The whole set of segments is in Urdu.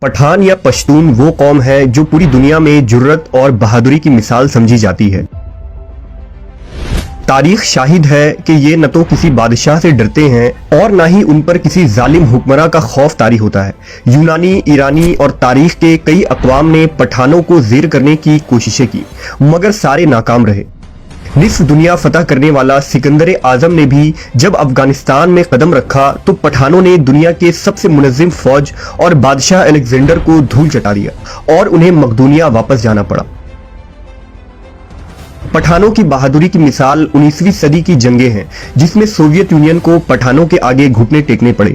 پٹھان یا پشتون وہ قوم ہے جو پوری دنیا میں جرت اور بہادری کی مثال سمجھی جاتی ہے۔ تاریخ شاہد ہے کہ یہ نہ تو کسی بادشاہ سے ڈرتے ہیں اور نہ ہی ان پر کسی ظالم حکمراں کا خوف طاری ہوتا ہے۔ یونانی، ایرانی اور تاریخ کے کئی اقوام نے پٹھانوں کو زیر کرنے کی کوششیں کی مگر سارے ناکام رہے۔ نصف دنیا فتح کرنے والا سکندر اعظم نے بھی جب افغانستان میں قدم رکھا تو پٹھانوں نے دنیا کے سب سے منظم فوج اور بادشاہ الیگزینڈر کو دھول چٹا دیا اور انہیں مقدونیہ واپس جانا پڑا۔ پٹھانوں کی بہادری کی مثال 19ویں صدی کی جنگیں ہیں جس میں سوویت یونین کو پٹھانوں کے آگے گھٹنے ٹیکنے پڑے۔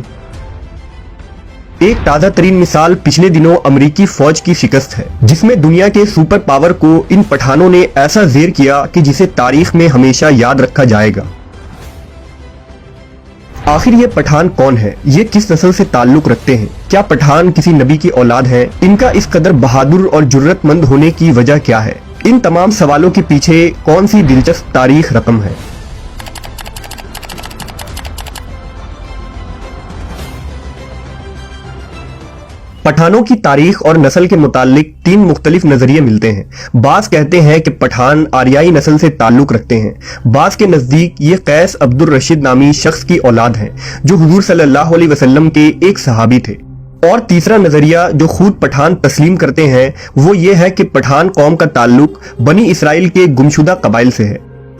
ایک تازہ ترین مثال پچھلے دنوں امریکی فوج کی شکست ہے جس میں دنیا کے سپر پاور کو ان پٹھانوں نے ایسا زیر کیا کہ جسے تاریخ میں ہمیشہ یاد رکھا جائے گا۔ آخر یہ پٹھان کون ہے؟ یہ کس نسل سے تعلق رکھتے ہیں؟ کیا پٹھان کسی نبی کی اولاد ہیں؟ ان کا اس قدر بہادر اور جرت مند ہونے کی وجہ کیا ہے؟ ان تمام سوالوں کے پیچھے کون سی دلچسپ تاریخ رقم ہے؟ پٹھانوں کی تاریخ اور نسل کے متعلق تین مختلف نظریے ملتے ہیں۔ بعض کہتے ہیں کہ پٹھان آریائی نسل سے تعلق رکھتے ہیں، بعض کے نزدیک یہ قیس عبد الرشید نامی شخص کی اولاد ہیں جو حضور صلی اللہ علیہ وسلم کے ایک صحابی تھے، اور تیسرا نظریہ جو خود پٹھان تسلیم کرتے ہیں وہ یہ ہے کہ پٹھان قوم کا تعلق بنی اسرائیل کے گمشدہ قبائل سے ہے۔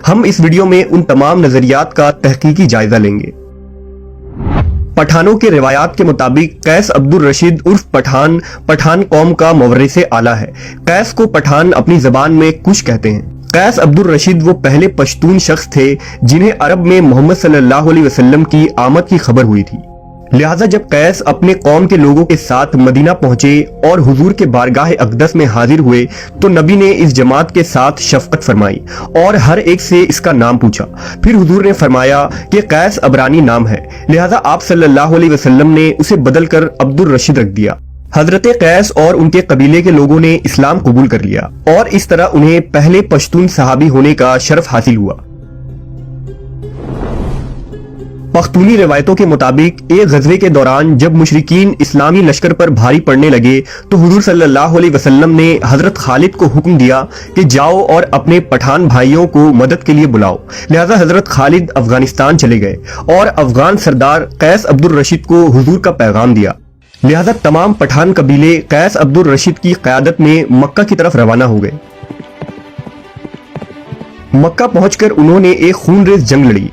ہم اس ویڈیو میں ان تمام نظریات کا تحقیقی جائزہ لیں گے۔ پٹھانوں کے روایات کے مطابق قیس عبد الرشید عرف پٹھان قوم کا مورث اعلیٰ ہے۔ قیس کو پٹھان اپنی زبان میں کش کہتے ہیں۔ قیس عبد الرشید وہ پہلے پشتون شخص تھے جنہیں عرب میں محمد صلی اللہ علیہ وسلم کی آمد کی خبر ہوئی تھی، لہٰذا جب قیس اپنے قوم کے لوگوں کے ساتھ مدینہ پہنچے اور حضور کے بارگاہ اقدس میں حاضر ہوئے تو نبی نے اس جماعت کے ساتھ شفقت فرمائی اور ہر ایک سے اس کا نام پوچھا۔ پھر حضور نے فرمایا کہ قیس عبرانی نام ہے، لہٰذا آپ صلی اللہ علیہ وسلم نے اسے بدل کر عبد الرشید رکھ دیا۔ حضرت قیس اور ان کے قبیلے کے لوگوں نے اسلام قبول کر لیا اور اس طرح انہیں پہلے پشتون صحابی ہونے کا شرف حاصل ہوا۔ پختونی روایتوں کے مطابق ایک غزوے کے دوران جب مشرکین اسلامی لشکر پر بھاری پڑنے لگے تو حضور صلی اللہ علیہ وسلم نے حضرت خالد کو حکم دیا کہ جاؤ اور اپنے پٹھان بھائیوں کو مدد کے لیے بلاؤ، لہذا حضرت خالد افغانستان چلے گئے اور افغان سردار قیس عبد الرشید کو حضور کا پیغام دیا، لہذا تمام پٹھان قبیلے قیس عبد الرشید کی قیادت میں مکہ کی طرف روانہ ہو گئے۔ مکہ پہنچ کر انہوں نے ایک خونریز جنگ لڑی۔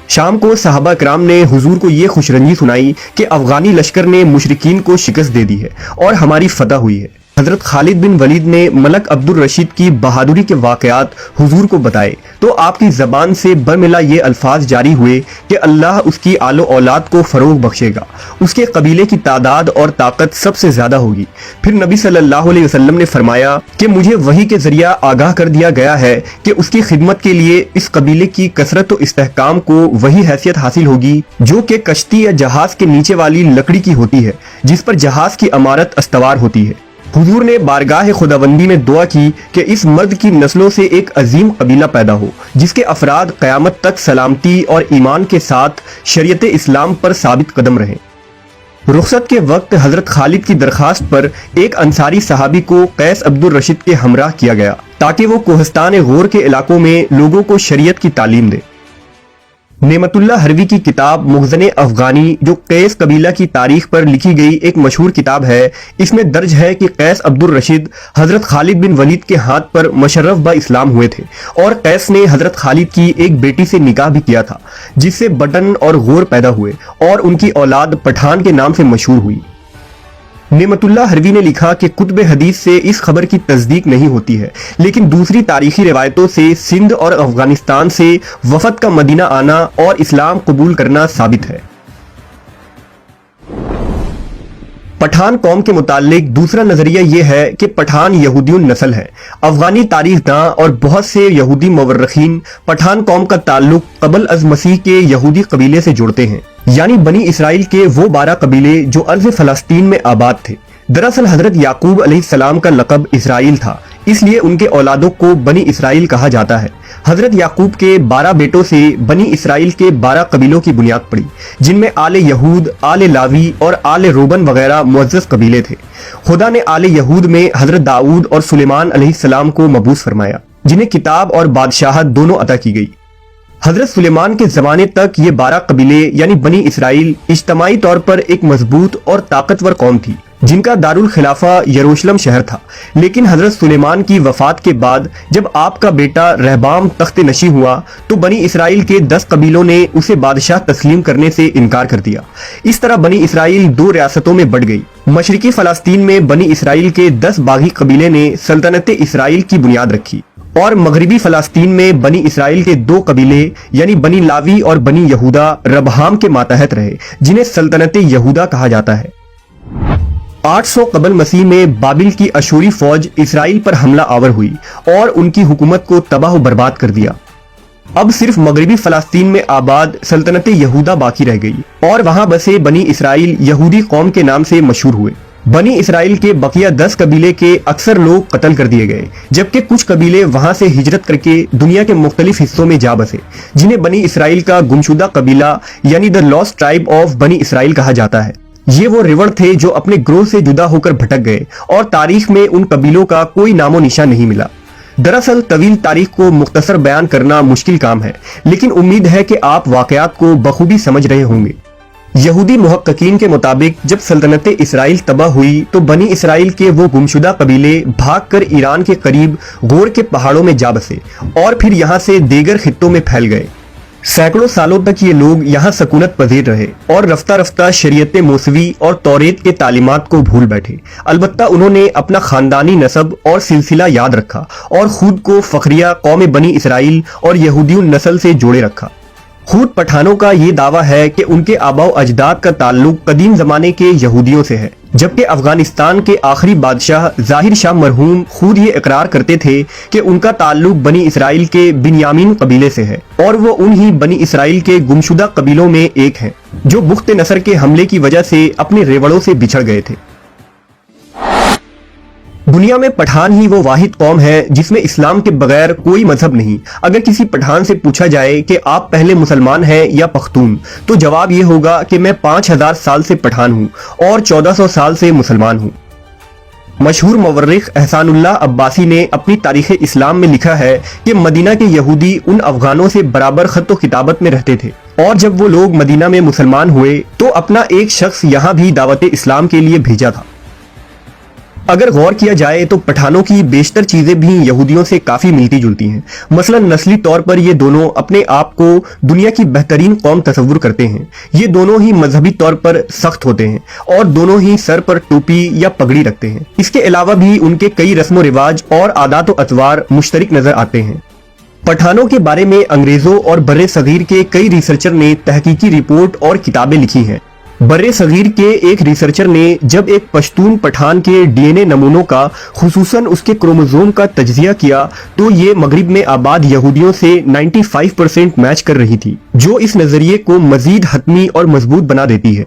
شام کو صحابہ کرام نے حضور کو یہ خوشرنجی سنائی کہ افغانی لشکر نے مشرکین کو شکست دے دی ہے اور ہماری فتح ہوئی ہے۔ حضرت خالد بن ولید نے ملک عبد الرشید کی بہادری کے واقعات حضور کو بتائے تو آپ کی زبان سے برملا یہ الفاظ جاری ہوئے کہ اللہ اس کی آل و اولاد کو فروغ بخشے گا، اس کے قبیلے کی تعداد اور طاقت سب سے زیادہ ہوگی۔ پھر نبی صلی اللہ علیہ وسلم نے فرمایا کہ مجھے وحی کے ذریعہ آگاہ کر دیا گیا ہے کہ اس کی خدمت کے لیے اس قبیلے کی کثرت و استحکام کو وہی حیثیت حاصل ہوگی جو کہ کشتی یا جہاز کے نیچے والی لکڑی کی ہوتی ہے جس پر جہاز کی عمارت استوار ہوتی ہے۔ حضور نے بارگاہ خداوندی میں دعا کی کہ اس مرد کی نسلوں سے ایک عظیم قبیلہ پیدا ہو جس کے افراد قیامت تک سلامتی اور ایمان کے ساتھ شریعت اسلام پر ثابت قدم رہیں۔ رخصت کے وقت حضرت خالد کی درخواست پر ایک انصاری صحابی کو قیس عبد الرشید کے ہمراہ کیا گیا تاکہ وہ کوہستان غور کے علاقوں میں لوگوں کو شریعت کی تعلیم دے۔ نعمت اللہ حروی کی کتاب مخزن افغانی جو قیس قبیلہ کی تاریخ پر لکھی گئی ایک مشہور کتاب ہے، اس میں درج ہے کہ قیس عبد الرشید حضرت خالد بن ولید کے ہاتھ پر مشرف با اسلام ہوئے تھے اور قیس نے حضرت خالد کی ایک بیٹی سے نکاح بھی کیا تھا جس سے بٹن اور غور پیدا ہوئے اور ان کی اولاد پٹھان کے نام سے مشہور ہوئی۔ نعمت اللہ حروی نے لکھا کہ کتب حدیث سے اس خبر کی تصدیق نہیں ہوتی ہے، لیکن دوسری تاریخی روایتوں سے سندھ اور افغانستان سے وفد کا مدینہ آنا اور اسلام قبول کرنا ثابت ہے۔ پٹھان قوم کے متعلق دوسرا نظریہ یہ ہے کہ پٹھان یہودی النسل ہے۔ افغانی تاریخ داں اور بہت سے یہودی مورخین پٹھان قوم کا تعلق قبل از مسیح کے یہودی قبیلے سے جوڑتے ہیں، یعنی بنی اسرائیل کے وہ 12 قبیلے جو ارض فلسطین میں آباد تھے۔ دراصل حضرت یعقوب علیہ السلام کا لقب اسرائیل تھا، اس لیے ان کے اولادوں کو بنی اسرائیل کہا جاتا ہے۔ حضرت یعقوب کے 12 بیٹوں سے بنی اسرائیل کے 12 قبیلوں کی بنیاد پڑی، جن میں آل یہود، آل لاوی اور آل روبن وغیرہ معزز قبیلے تھے۔ خدا نے آل یہود میں حضرت داؤد اور سلیمان علیہ السلام کو مبعوث فرمایا، جنہیں کتاب اور بادشاہت دونوں عطا کی گئی۔ حضرت سلیمان کے زمانے تک یہ 12 قبیلے یعنی بنی اسرائیل اجتماعی طور پر ایک مضبوط اور طاقتور قوم تھی، جن کا دارالخلافہ یروشلم شہر تھا۔ لیکن حضرت سلیمان کی وفات کے بعد جب آپ کا بیٹا رہبام تخت نشین ہوا تو بنی اسرائیل کے 10 قبیلوں نے اسے بادشاہ تسلیم کرنے سے انکار کر دیا۔ اس طرح بنی اسرائیل 2 ریاستوں میں بٹ گئی۔ مشرقی فلسطین میں بنی اسرائیل کے 10 باغی قبیلے نے سلطنت اسرائیل کی بنیاد رکھی، اور مغربی فلسطین میں بنی اسرائیل کے 2 قبیلے یعنی بنی لاوی اور بنی یہودا ربہام کے ماتحت رہے، جنہیں سلطنت یہودا کہا جاتا ہے۔ 800 قبل مسیح میں بابل کی اشوری فوج اسرائیل پر حملہ آور ہوئی اور ان کی حکومت کو تباہ و برباد کر دیا۔ اب صرف مغربی فلسطین میں آباد سلطنت یہودا باقی رہ گئی، اور وہاں بسے بنی اسرائیل یہودی قوم کے نام سے مشہور ہوئے۔ بنی اسرائیل کے بقیہ 10 قبیلے کے اکثر لوگ قتل کر دیے گئے، جبکہ کچھ قبیلے وہاں سے ہجرت کر کے دنیا کے مختلف حصوں میں جا بسے، جنہیں بنی اسرائیل کا گمشدہ قبیلہ یعنی دا لاسٹ ٹرائب آف بنی اسرائیل کہا جاتا ہے۔ یہ وہ ریوڑ تھے جو اپنے گروہ سے جدا ہو کر بھٹک گئے، اور تاریخ میں ان قبیلوں کا کوئی نام و نشان نہیں ملا۔ دراصل طویل تاریخ کو مختصر بیان کرنا مشکل کام ہے، لیکن امید ہے کہ آپ واقعات کو بخوبی سمجھ رہے ہوں گے۔ یہودی محققین کے مطابق جب سلطنت اسرائیل تباہ ہوئی تو بنی اسرائیل کے وہ گمشدہ قبیلے بھاگ کر ایران کے قریب غور کے پہاڑوں میں جا بسے، اور پھر یہاں سے دیگر خطوں میں پھیل گئے۔ سینکڑوں سالوں تک یہ لوگ یہاں سکونت پذیر رہے اور رفتہ رفتہ شریعت موسوی اور توریت کے تعلیمات کو بھول بیٹھے۔ البتہ انہوں نے اپنا خاندانی نسب اور سلسلہ یاد رکھا اور خود کو فخریہ قوم بنی اسرائیل اور یہودیوں نسل سے جوڑے رکھا۔ خود پٹھانوں کا یہ دعویٰ ہے کہ ان کے آباء و اجداد کا تعلق قدیم زمانے کے یہودیوں سے ہے، جبکہ افغانستان کے آخری بادشاہ ظاہر شاہ مرحوم خود یہ اقرار کرتے تھے کہ ان کا تعلق بنی اسرائیل کے بنیامین قبیلے سے ہے، اور وہ انہی بنی اسرائیل کے گمشدہ قبیلوں میں ایک ہیں جو بخت نصر کے حملے کی وجہ سے اپنے ریوڑوں سے بچھڑ گئے تھے۔ دنیا میں پٹھان ہی وہ واحد قوم ہے جس میں اسلام کے بغیر کوئی مذہب نہیں۔ اگر کسی پٹھان سے پوچھا جائے کہ آپ پہلے مسلمان ہیں یا پختون، تو جواب یہ ہوگا کہ میں 5000 سال سے پٹھان ہوں اور 1400 سال سے مسلمان ہوں۔ مشہور مورخ احسان اللہ عباسی نے اپنی تاریخ اسلام میں لکھا ہے کہ مدینہ کے یہودی ان افغانوں سے برابر خط و کتابت میں رہتے تھے، اور جب وہ لوگ مدینہ میں مسلمان ہوئے تو اپنا ایک شخص یہاں بھی دعوت اسلام کے لیے بھیجا تھا۔ اگر غور کیا جائے تو پٹھانوں کی بیشتر چیزیں بھی یہودیوں سے کافی ملتی جلتی ہیں۔ مثلا نسلی طور پر یہ دونوں اپنے آپ کو دنیا کی بہترین قوم تصور کرتے ہیں۔ یہ دونوں ہی مذہبی طور پر سخت ہوتے ہیں اور دونوں ہی سر پر ٹوپی یا پگڑی رکھتے ہیں۔ اس کے علاوہ بھی ان کے کئی رسم و رواج اور عادات و اطوار مشترک نظر آتے ہیں۔ پٹھانوں کے بارے میں انگریزوں اور بر صغیر کے کئی ریسرچر نے تحقیقی رپورٹ اور کتابیں لکھی ہیں۔ بر صغیر کے ایک ریسرچر نے جب ایک پشتون پٹھان کے ڈی این اے نمونوں کا خصوصاً اس کے کروموزوم کا تجزیہ کیا تو یہ مغرب میں آباد یہودیوں سے 95% میچ کر رہی تھی، جو اس نظریے کو مزید حتمی اور مضبوط بنا دیتی ہے۔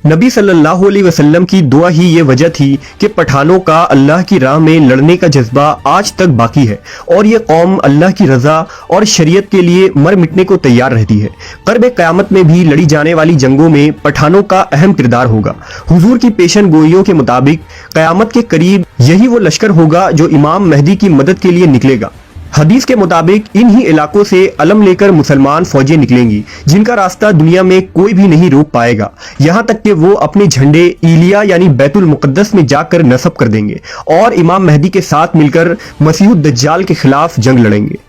نبی صلی اللہ علیہ وسلم کی دعا ہی یہ وجہ تھی کہ پٹھانوں کا اللہ کی راہ میں لڑنے کا جذبہ آج تک باقی ہے، اور یہ قوم اللہ کی رضا اور شریعت کے لیے مر مٹنے کو تیار رہتی ہے۔ قرب قیامت میں بھی لڑی جانے والی جنگوں میں پٹھانوں کا اہم کردار ہوگا۔ حضور کی پیشن گوئیوں کے مطابق قیامت کے قریب یہی وہ لشکر ہوگا جو امام مہدی کی مدد کے لیے نکلے گا۔ حدیث کے مطابق انہی علاقوں سے علم لے کر مسلمان فوجیں نکلیں گی جن کا راستہ دنیا میں کوئی بھی نہیں روک پائے گا، یہاں تک کہ وہ اپنے جھنڈے ایلیا یعنی بیت المقدس میں جا کر نصب کر دیں گے اور امام مہدی کے ساتھ مل کر مسیح الدجال کے خلاف جنگ لڑیں گے۔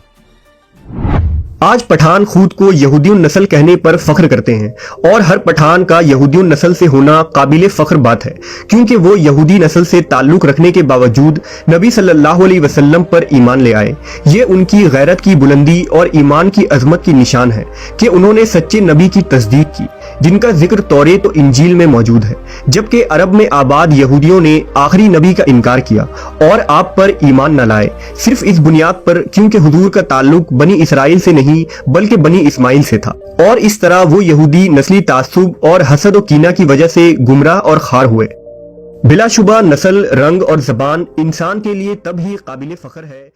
آج پٹھان خود کو یہودی النسل کہنے پر فخر کرتے ہیں، اور ہر پٹھان کا یہودی النسل سے ہونا قابل فخر بات ہے، کیونکہ وہ یہودی نسل سے تعلق رکھنے کے باوجود نبی صلی اللہ علیہ وسلم پر ایمان لے آئے۔ یہ ان کی غیرت کی بلندی اور ایمان کی عظمت کی نشان ہے کہ انہوں نے سچے نبی کی تصدیق کی، جن کا ذکر توریت و انجیل میں موجود ہے، جبکہ عرب میں آباد یہودیوں نے آخری نبی کا انکار کیا اور آپ پر ایمان نہ لائے، صرف اس بنیاد پر کیونکہ حضور کا تعلق بنی اسرائیل سے نہیں بلکہ بنی اسماعیل سے تھا، اور اس طرح وہ یہودی نسلی تعصب اور حسد و کینہ کی وجہ سے گمراہ اور خار ہوئے۔ بلا شبہ نسل، رنگ اور زبان انسان کے لیے تب ہی قابل فخر ہے